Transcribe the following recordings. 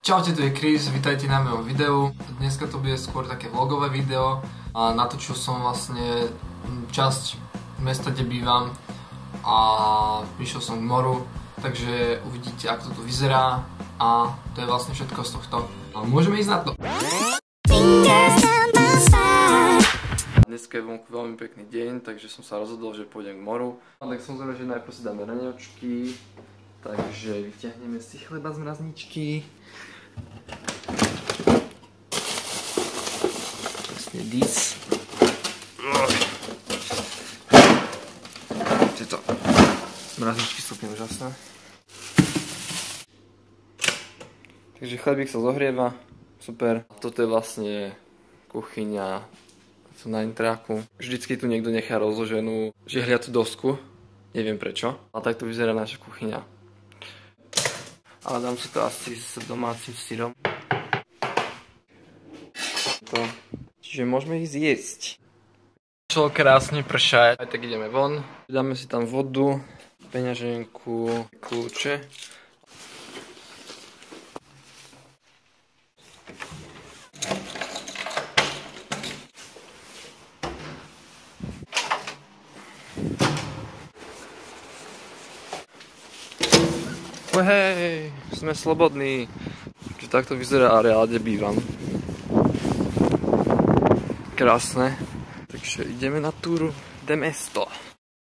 Čaute, tu je Chris, vítajte na mojom videu. Dneska to bude skôr také vlogové video a natočil som vlastne časť mesta, kde bývam a išiel som k moru, takže uvidíte, ako to tu vyzerá a to je vlastne všetko z tohto. A môžeme ísť na to. Dneska je vonku veľmi pekný deň, takže som sa rozhodol, že pôjdem k moru. A tak samozrejme, že najprv si dáme raňočky, takže vyťahneme si chleba z mrazničky. Vlastne dis. Tieto mrazničky sú úplne úžasné. Takže chlebík sa zohrieva, super. Toto je vlastne kuchyňa na intráku. Vždycky tu niekto nechá rozloženú žihliacu dosku, neviem prečo. A takto vyzerá naša kuchyňa. Ale dám si to asi s domácim syrom. Čiže môžeme ísť jesť. Začalo krásne pršať, aj tak ideme von. Dáme si tam vodu, peňaženku, kľúče. Hej, sme slobodní. Takže takto vyzerá areál, kde bývam. Krásne. Takže ideme na túru de mesto.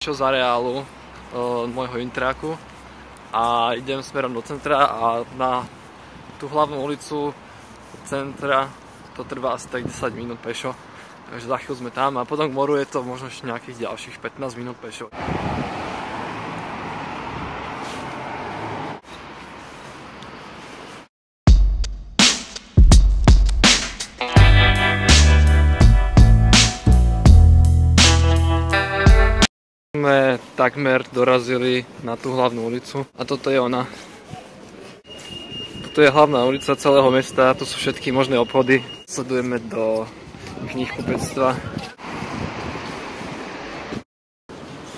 Čo z areálu môjho intráku a idem smerom do centra a na tú hlavnú ulicu centra to trvá asi tak 10 minút pešo. Takže za chvíľu sme tam a potom k moru je to možno ešte nejakých ďalších 15 minút pešo. Sme takmer dorazili na tú hlavnú ulicu a toto je ona. Toto je hlavná ulica celého mesta, tu sú všetky možné obchody. Sledujeme do knihkupectva.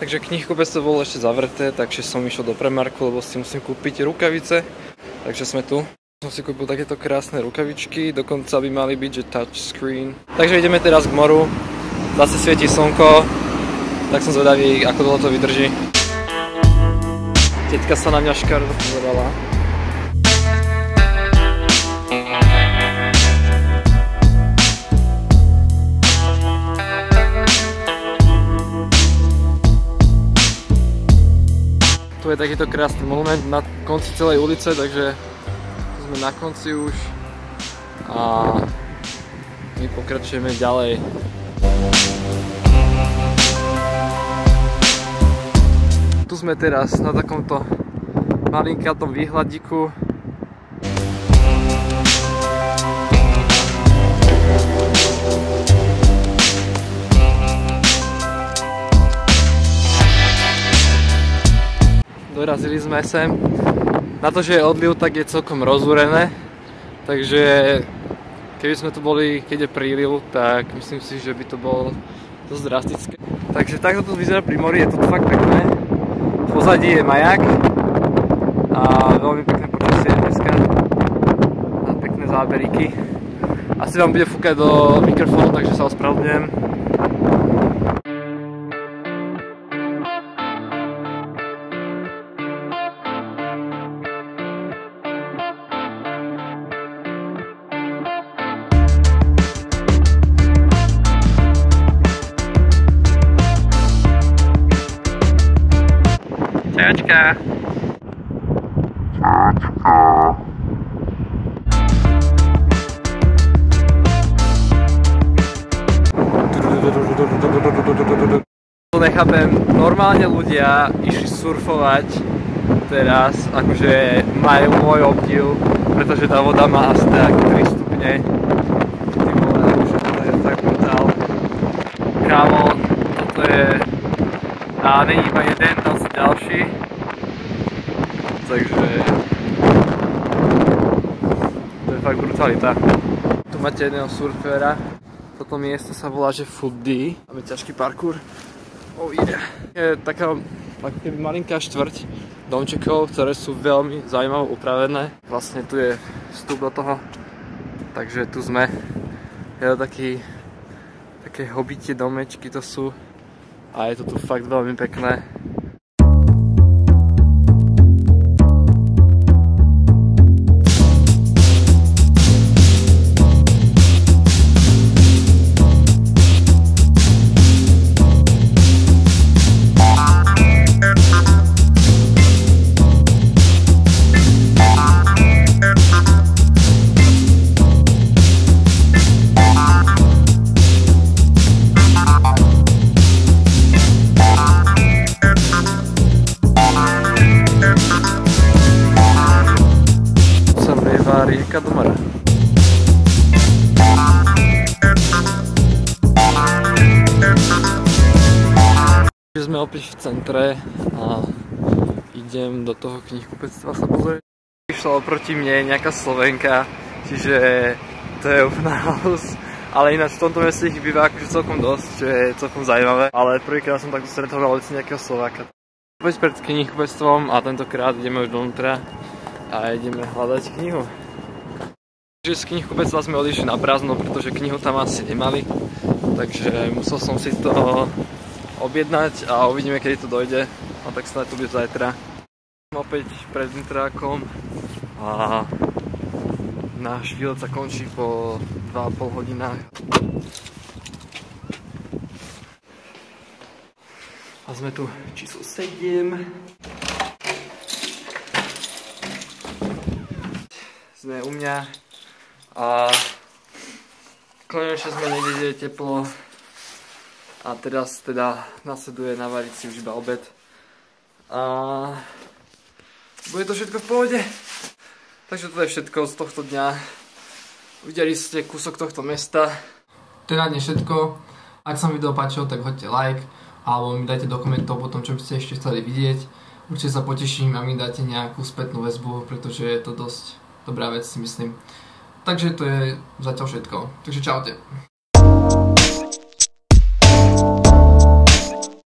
Takže knihkupectvo bolo ešte zavreté, takže som išiel do Primarku, lebo si musím kúpiť rukavice. Takže sme tu. Som si kúpil takéto krásne rukavičky, dokonca by mali byť, že touchscreen. Takže ideme teraz k moru, zase svieti slnko. Tak som zvedavý, ako dlho to vydrží. Tetka sa na mňa škaredo pozerala. Tu je takýto krásny monument na konci celej ulice, takže sme na konci už a my pokračujeme ďalej. Tu sme teraz na takomto malinkátom výhľadiku. Dorazili sme sem. Na to, že je odliv, tak je celkom rozúrené. Takže keby sme tu boli, keď je príliv, tak myslím si, že by to bolo dosť drastické. Takže takto to vyzerá pri mori, je to fakt pekné. V pozadí je maják a veľmi pekné počasie dneska a pekné záberíky. Asi vám bude fúkať do mikrofónu, takže sa ospravedlňujem. Čačka. Nechápem, normálne ľudia išli surfovať teraz, akože majú môj obdiv, pretože tá voda má asi tak 3 stupne. Ty vole, akože to je tak brutál. Kámo, toto je... A není iba jeden, tam sú ďalší. Takže... To je fakt brutalita. Tu máte jedného surfera. Toto miesto sa volá, že Foot D. Máme ťažký parkour. Oh yeah. Je taká ako keby malinká štvrť domčekov, ktoré sú veľmi zaujímavé upravené. Vlastne tu je vstup do toho, takže tu sme. Je to také hobitie domečky to sú a je to tu fakt veľmi pekné. Rieka do mora. Sme opäť v centre a idem do toho knihkupectva sa pozrieť. Išla oproti mne nejaká Slovenka, čiže to je úplná halus. Ale ináč v tomto meste ich býva akože celkom dosť, čo je celkom zaujímavé. Ale prvýkrát som takto stretol na ulici nejakého Slováka. Opäť pred knihkupectvom a tentokrát ideme už dovnútra a ideme hľadať knihu. Z knihkupectva sme odišli na prázdno, pretože knihu tam asi nemali, takže musel som si to objednať a uvidíme, kedy to dojde. A tak sa tu bude zajtra. Opäť pred Nitrákom a náš výlet sa končí po 2,5 hodinách. A sme tu číslo 7. Sme u mňa. A konečne sme niekde, kde je teplo a teraz teda nasleduje navariť si už iba obed a bude to všetko v pohode. Takže to je všetko z tohto dňa. Videli ste kúsok tohto mesta. Teda nie všetko. Ak sa mi video páčilo, tak hoďte like alebo mi dajte do komentov potom, čo by ste ešte chceli vidieť. Určite sa poteším a mi dáte nejakú spätnú väzbu, pretože je to dosť dobrá vec, si myslím. Takže to je zatiaľ všetko. Takže čaute.